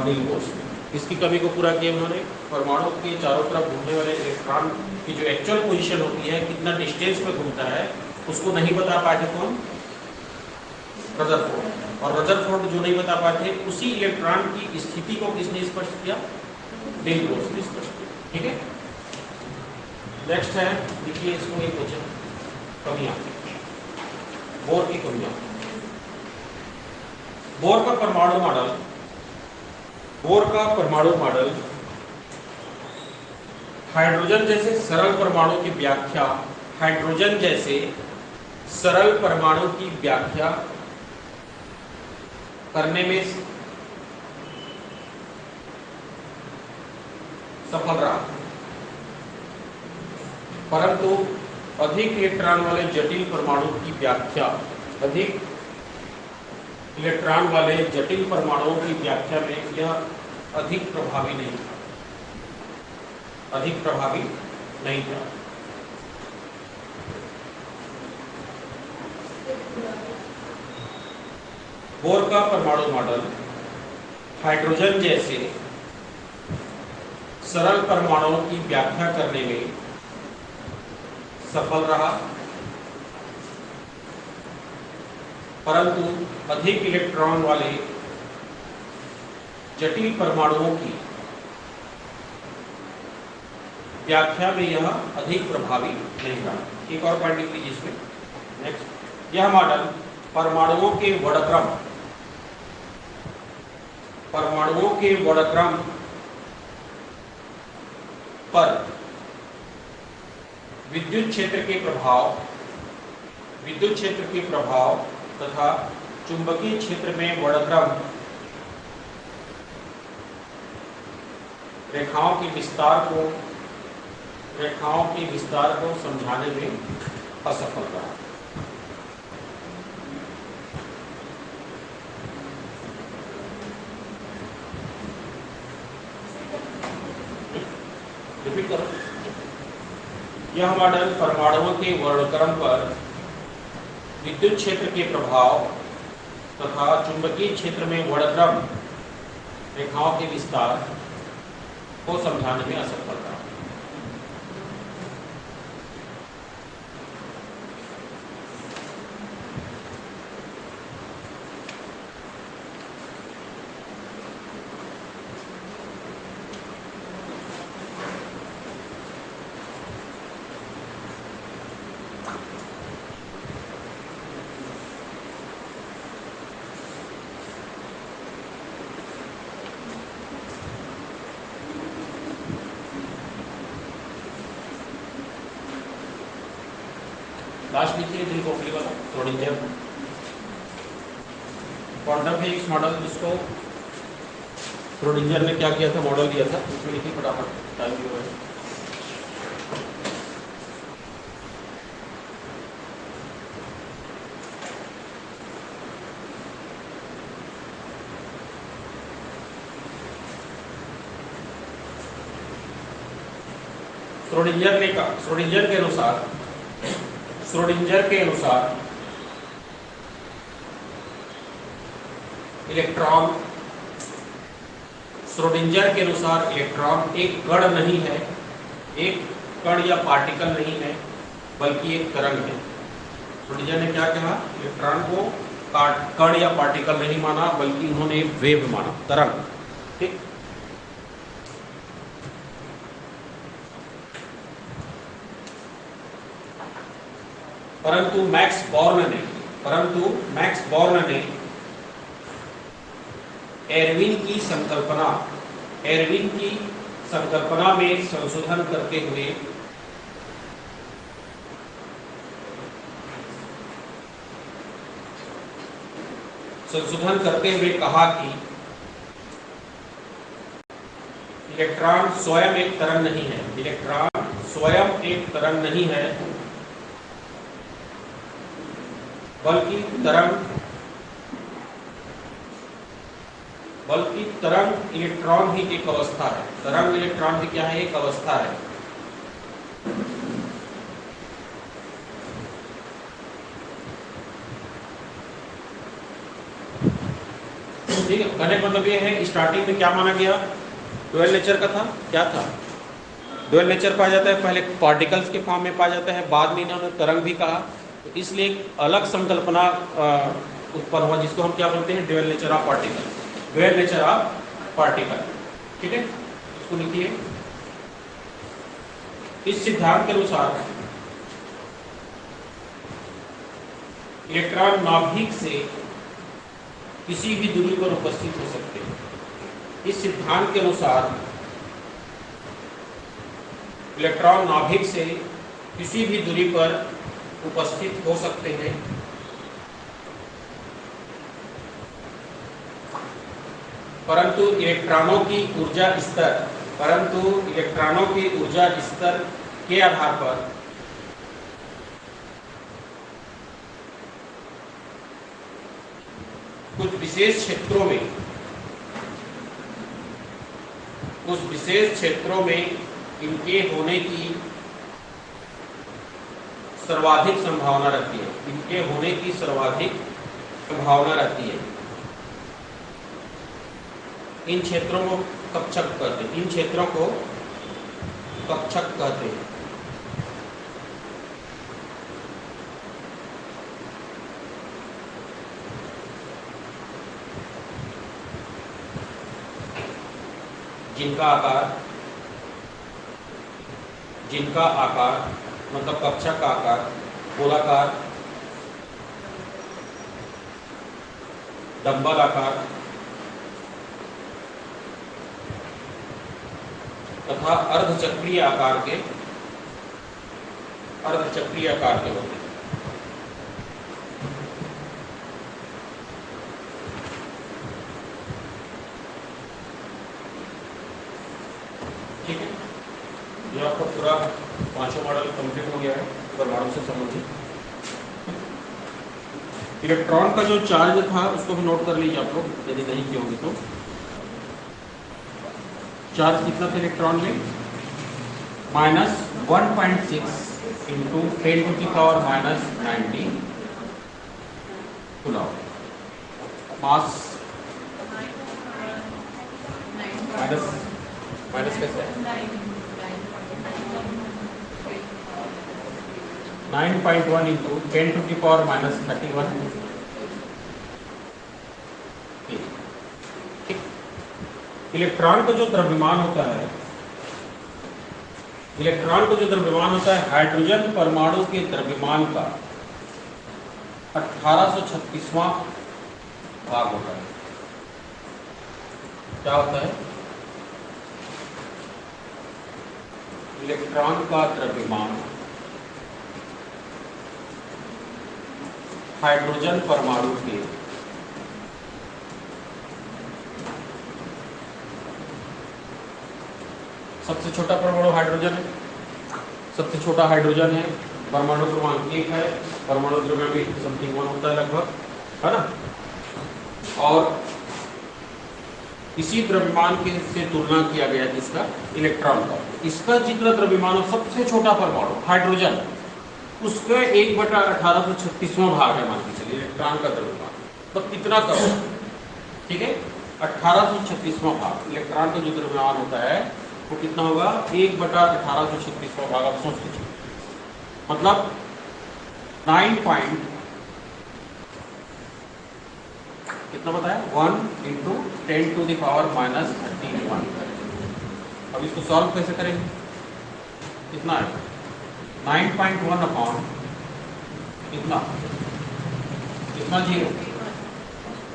नील बोर्स ने। इसकी कमी को पूरा किया उन्होंने, परमाणु के चारों तरफ घूमने वाले इलेक्ट्रॉन की जो एक्चुअल पोजीशन होती है, कितना डिस्टेंस पे घूमता है, उसको नहीं बता पाए थे कौन, रदरफोर्ड। और रदरफोर्ड जो नहीं बता पाए थे, उसी इलेक्ट्रॉन की स्थिति को किसने स्पष्ट किया, नील बोर्स ने स्पष्ट किया। ठीक है, नेक्स्ट है, देखिए इसको एक क्वेश्चन, कमियां, बोर की कमियां। बोर का परमाणु मॉडल हाइड्रोजन जैसे सरल परमाणु की व्याख्या करने में सफल रहा, परंतु अधिक इलेक्ट्रॉन वाले जटिल परमाणु की व्याख्या में यह अधिक प्रभावी नहीं था। बोर का परमाणु मॉडल हाइड्रोजन जैसे सरल परमाणुओं की व्याख्या करने में सफल रहा, परंतु अधिक इलेक्ट्रॉन वाले जटिल परमाणुओं की व्याख्या में यह अधिक प्रभावी नहीं रहा। एक और पॉइंट लिख लीजिए इसमें। नेक्स्ट, यह मॉडल परमाणुओं के वर्णक्रम परमाणुओं के वर्णक्रम पर विद्युत क्षेत्र के प्रभाव तथा चुंबकीय क्षेत्र में वर्णक्रम रेखाओं के विस्तार को समझाने में असफल रहा। रिपीट करो। यह मॉडल परमाणुओं के वर्णक्रम पर विद्युत क्षेत्र के प्रभाव तथा चुंबकीय क्षेत्र में वर्णक्रम रेखाओं के विस्तार को समझाने में असफल रहा। लास्ट लिखिए जिनको श्रोडिंगर क्वांटम फिजिक्स मॉडल, जिसको श्रोडिंगर ने क्या किया था, मॉडल दिया था, उसमें लिखिए फटाफट, टाइम भी हो रहा है। श्रोडिंगर के अनुसार इलेक्ट्रॉन एक कण नहीं है, एक कण या पार्टिकल नहीं है, बल्कि एक तरंग है। श्रोडिंगर ने क्या कहा, इलेक्ट्रॉन को कण या पार्टिकल नहीं माना, बल्कि उन्होंने एक वेव माना, तरंग। ठीक। परंतु मैक्स बॉर्न ने एर्विन की संकल्पना में संशोधन करते हुए कहा कि इलेक्ट्रॉन स्वयं एक तरंग नहीं है, बल्कि तरंग इलेक्ट्रॉन ही एक अवस्था है। तरंग इलेक्ट्रॉन की क्या है, एक अवस्था है। ठीक है। कहने का मतलब ये है, स्टार्टिंग में क्या माना गया, डुअल नेचर का था। क्या था, डुअल नेचर पाया जाता है, पहले पार्टिकल्स के फॉर्म में पाया जाता है, बाद में इन्होंने तरंग भी कहा। तो इसलिए एक अलग संकल्पना उत्पन्न हुआ, जिसको हम क्या बोलते हैं, डुअल नेचर ऑफ पार्टिकल। ठीक है, इसको लिखिए। इस सिद्धांत के अनुसार इलेक्ट्रॉन नाभिक से किसी भी दूरी पर उपस्थित हो सकते हैं। इस सिद्धांत के अनुसार इलेक्ट्रॉन नाभिक से किसी भी दूरी पर उपस्थित हो सकते हैं, परंतु इलेक्ट्रॉनों की ऊर्जा स्तर के आधार पर कुछ विशेष क्षेत्रों में इनके होने की सर्वाधिक संभावना रहती है। इन क्षेत्रों को कक्षक कहते हैं। जिनका आकार मतलब कक्षक का आकार गोलाकार, डंबल आकार तथा अर्धचक्रीय आकार के होते हैं। ठीक है, ये आपका पूरा पांचों मॉडल कंप्लीट हो गया है परमाणु से संबंधित। इलेक्ट्रॉन का जो चार्ज था उसको भी नोट कर लीजिए आप लोग, यदि नहीं किए होंगे तो। चार्ज कितना था इलेक्ट्रॉन में? -1.6 इंटू 10⁻⁻90 कूलम। मास माइनस कैसे है? 9.1 इंटू 10⁻31। इलेक्ट्रॉन का जो द्रव्यमान होता है, हाइड्रोजन परमाणु के द्रव्यमान का 1836वां भाग होता है। क्या होता है? इलेक्ट्रॉन का द्रव्यमान हाइड्रोजन परमाणु के सबसे छोटा परमाणु हाइड्रोजन है, सबसे छोटा हाइड्रोजन है, परमाणु क्रमांक 1 है, परमाणु द्रव्यमान भी समथिंग 1 होता है लगभग, है ना। और इसी द्रव्यमान के से तुलना किया गया जिसका इलेक्ट्रॉन का, इसका जितना द्रव्यमान हो सबसे छोटा परमाणु हाइड्रोजन, उसका 1/1836वां भाग है मान के चलिए इलेक्ट्रॉन का द्रव्यमान, तो कितना कम? ठीक है, 1836वां भाग इलेक्ट्रॉन का जो द्रव्यमान होता है वो कितना होगा? 1/1836वां भाग। आप सोच लीजिए, मतलब 9 पॉइंट कितना बताया? 1 इंटू 10⁻31। अब इसको सॉल्व कैसे करेंगे? कितना है? 9.1 अपॉन कितना? 0,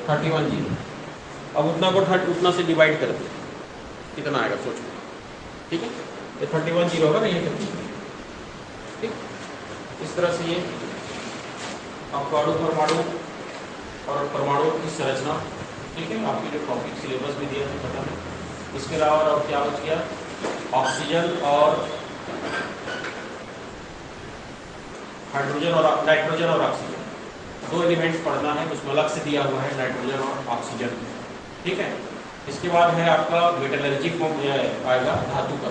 31 0। अब उतना को उतना से डिवाइड कर दे, कितना आएगा सोचो। ठीक है, ये 31 0 होगा ना, ये ठीक। इस तरह से ये आपको अणु परमाणु और परमाणु की संरचना, ठीक है, आपकी जो टॉपिक सिलेबस भी दिया था पता है। इसके अलावा और क्या बच गया? ऑक्सीजन और हाइड्रोजन और नाइट्रोजन और ऑक्सीजन, 2 एलिमेंट्स पढ़ना है, उसमें अलग से दिया हुआ है नाइट्रोजन और ऑक्सीजन। ठीक है, इसके बाद है आपका मेटलर्जी आएगा, धातु का।